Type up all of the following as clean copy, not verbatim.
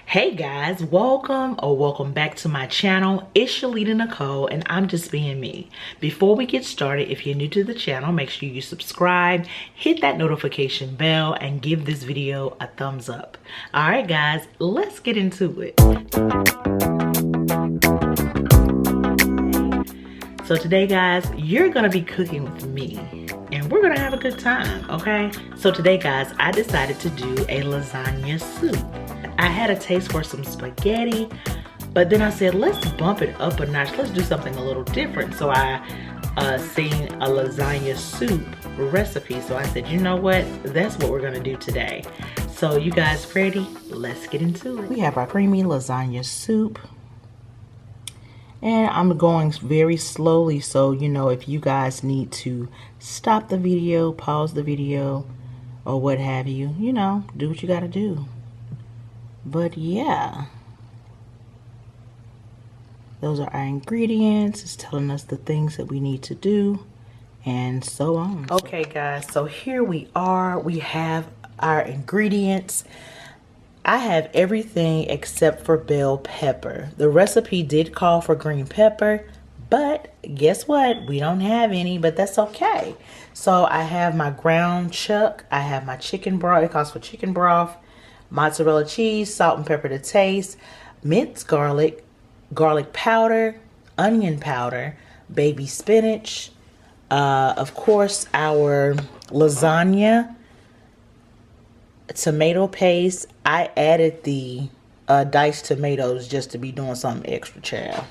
Hey guys, welcome back to my channel. It's Sheleta Nicole and I'm just being me. Before we get started, if you're new to the channel, make sure you subscribe, hit that notification bell, and give this video a thumbs up. All right guys, let's get into it. So today guys, you're gonna be cooking with me and we're gonna have a good time, okay? So today guys, I decided to do a lasagna soup. I had a taste for some spaghetti, but then I said, let's bump it up a notch. Let's do something a little different. So I seen a lasagna soup recipe. So I said, you know what? That's what we're gonna do today. So you guys ready? Let's get into it. We have our creamy lasagna soup. And I'm going very slowly. So, you know, if you guys need to stop the video, pause the video, or what have you, you know, do what you gotta do. But yeah, those are our ingredients. It's telling us the things that we need to do and so on. Okay guys, so here we are. We have our ingredients. I have everything except for bell pepper. The recipe did call for green pepper, but guess what? We don't have any, but that's okay. So I have my ground chuck. I have my chicken broth. It calls for chicken broth. Mozzarella cheese, salt and pepper to taste, minced garlic, garlic powder, onion powder, baby spinach, of course our lasagna, tomato paste. I added the diced tomatoes just to be doing something extra, child.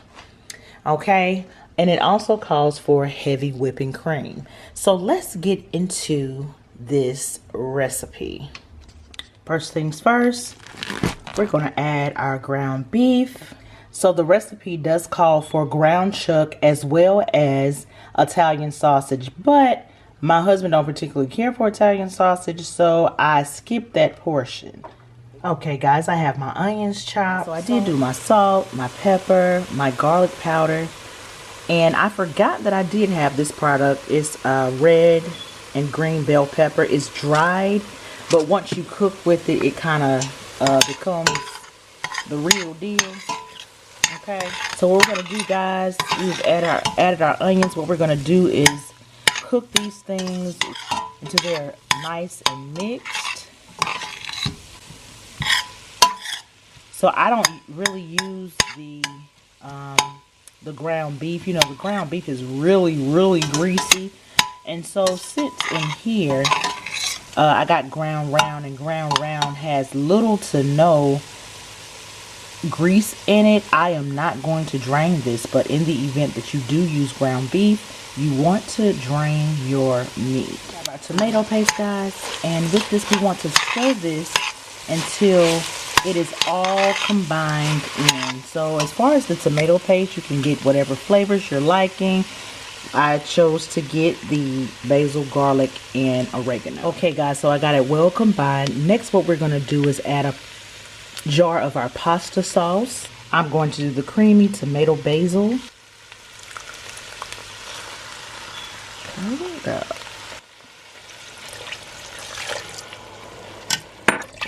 Okay, and it also calls for heavy whipping cream. So let's get into this recipe. First things first, we're going to add our ground beef. So the recipe does call for ground chuck as well as Italian sausage, but my husband don't particularly care for Italian sausage, so I skipped that portion. Okay guys, I have my onions chopped. So I did do my salt, my pepper, my garlic powder, and I forgot that I did have this product. It's red and green bell pepper. It's dried. But once you cook with it, it kind of becomes the real deal. Okay. So what we're going to do, guys, we've added our onions. What we're going to do is cook these things until they're nice and mixed. So I don't really use the ground beef. You know, the ground beef is really greasy. And so since in here, I got ground round, and ground round has little to no grease in it. I am not going to drain this, but in the event that you do use ground beef, you want to drain your meat. We have our tomato paste, guys, and with this we want to stir this until it is all combined in. So as far as the tomato paste, you can get whatever flavors you're liking. I chose to get the basil, garlic, and oregano. Okay guys, so I got it well combined. Next, what we're going to do is add a jar of our pasta sauce. I'm going to do the creamy tomato basil.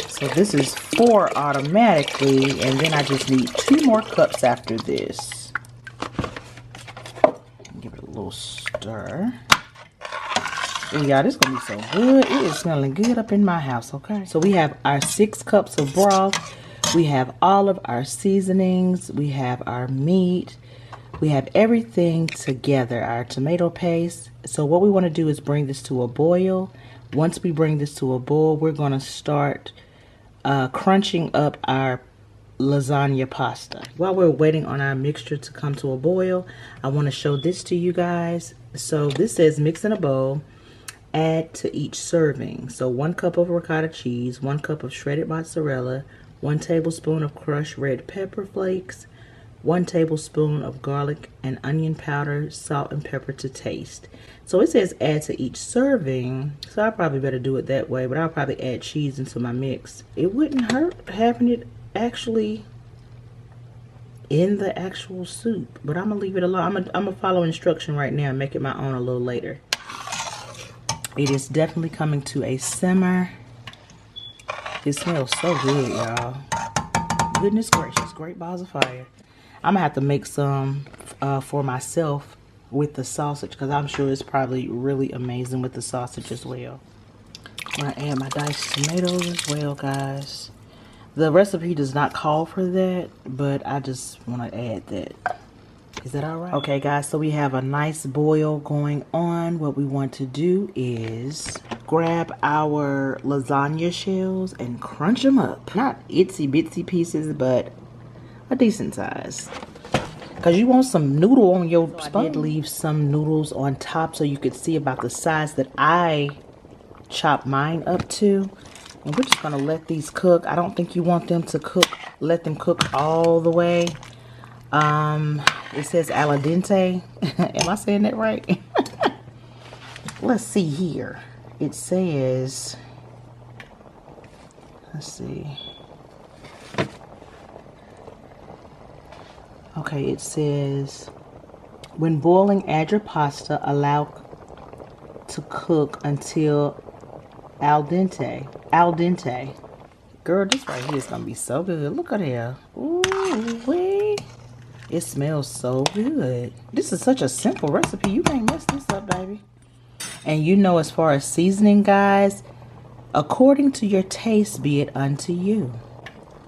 So this is 4 automatically, and then I just need 2 more cups after this. Give it a little stir. Oh yeah, this is gonna be so good. It is smelling good up in my house. Okay, so we have our 6 cups of broth. We have all of our seasonings. We have our meat. We have everything together. Our tomato paste. So what we want to do is bring this to a boil. Once we bring this to a boil, we're going to start crunching up our lasagna pasta. While we're waiting on our mixture to come to a boil, I want to show this to you guys. So this says mix in a bowl, add to each serving. So 1 cup of ricotta cheese, 1 cup of shredded mozzarella, 1 tablespoon of crushed red pepper flakes, 1 tablespoon of garlic and onion powder, salt and pepper to taste. So it says add to each serving, so I probably better do it that way, but I'll probably add cheese into my mix. It wouldn't hurt having it actually in the actual soup, but I'm gonna leave it alone. I'm gonna follow instruction right now and make it my own a little later. It is definitely coming to a simmer. It smells so good, y'all. goodness gracious, great balls of fire. I'm gonna have to make some for myself with the sausage, because I'm sure it's probably really amazing with the sausage as well. I'm gonna add my diced tomatoes as well, guys. The recipe does not call for that, but I just want to add that. Is that all right? Okay, guys, so we have a nice boil going on. What we want to do is grab our lasagna shells and crunch them up. Not itsy bitsy pieces, but a decent size. Because you want some noodle on your spoon. I did leave some noodles on top so you could see about the size that I chopped mine up to. And we're just going to let these cook. I don't think you want them to cook. Let them cook all the way. It says al dente. Am I saying that right? Let's see here. It says, let's see. Okay, it says, when boiling, add your pasta. Allow to cook until al dente. Al dente. Girl, this right here is going to be so good. Look at here. Ooh, wee. It smells so good. This is such a simple recipe. You can't mess this up, baby. And you know, as far as seasoning, guys, according to your taste, be it unto you.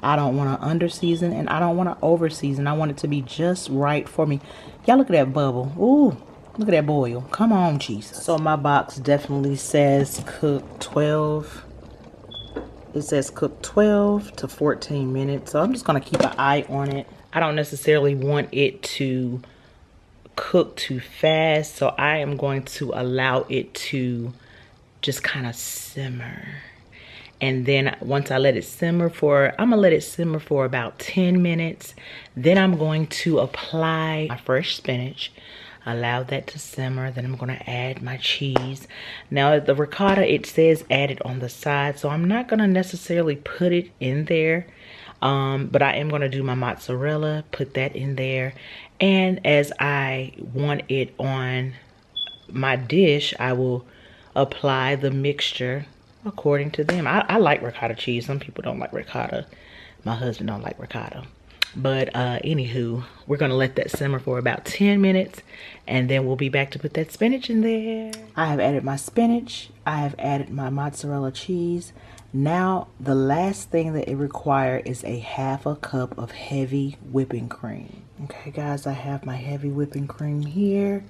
I don't want to under season and I don't want to over season. I want it to be just right for me. Y'all look at that bubble. Ooh, look at that boil. Come on, Jesus. So my box definitely says cook 12. It says cook 12 to 14 minutes. So I'm just going to keep an eye on it. I don't necessarily want it to cook too fast, so I am going to allow it to just kind of simmer. And then once I let it simmer I'm gonna let it simmer for about 10 minutes. Then I'm going to apply my fresh spinach, allow that to simmer. Then I'm gonna add my cheese. Now the ricotta, it says add it on the side, so I'm not gonna necessarily put it in there. But I am going to do my mozzarella, put that in there. And as I want it on my dish, I will apply the mixture according to them. I like ricotta cheese. Some people don't like ricotta. My husband don't like ricotta. But anywho, we're going to let that simmer for about 10 minutes. And then we'll be back to put that spinach in there. I have added my spinach. I have added my mozzarella cheese. Now, the last thing that it requires is a half a cup of heavy whipping cream. Okay, guys, I have my heavy whipping cream here.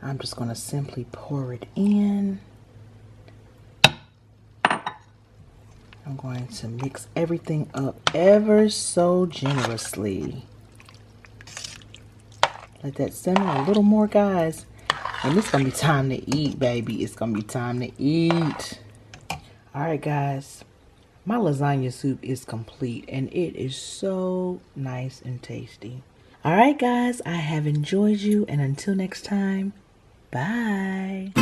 I'm just going to simply pour it in. I'm going to mix everything up ever so generously. Let that simmer a little more, guys. And it's going to be time to eat, baby. It's going to be time to eat. Alright, guys, my lasagna soup is complete and it is so nice and tasty. Alright, guys, I have enjoyed you, and until next time, bye.